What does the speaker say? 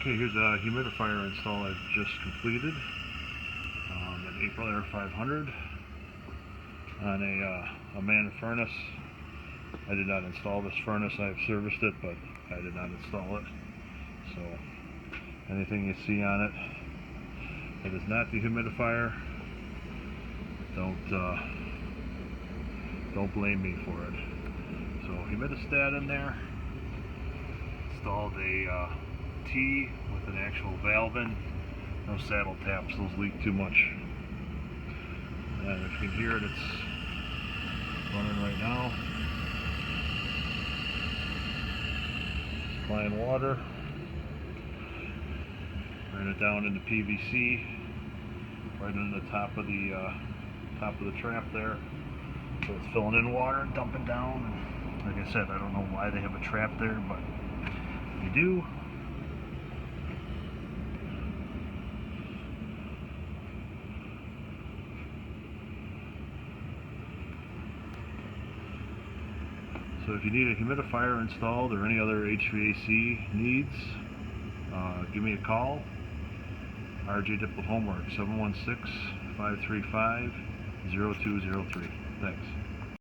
Okay, here's a humidifier install I've just completed. An Aprilaire 500 on a man furnace. I did not install this furnace. I've serviced it, but I did not install it. So anything you see on it, it is not the humidifier. Don't blame me for it. So humidistat in there. Installed a T with an actual valve in. No saddle taps, those leak too much. And if you can hear it, it's running right now. Supplying water. Ran it down into PVC, right in the top of the trap there. So it's filling in water and dumping down. And like I said, I don't know why they have a trap there, but they do. So if you need a humidifier installed or any other HVAC needs, give me a call. RJ Dipple Homework, 716-535-0203. Thanks.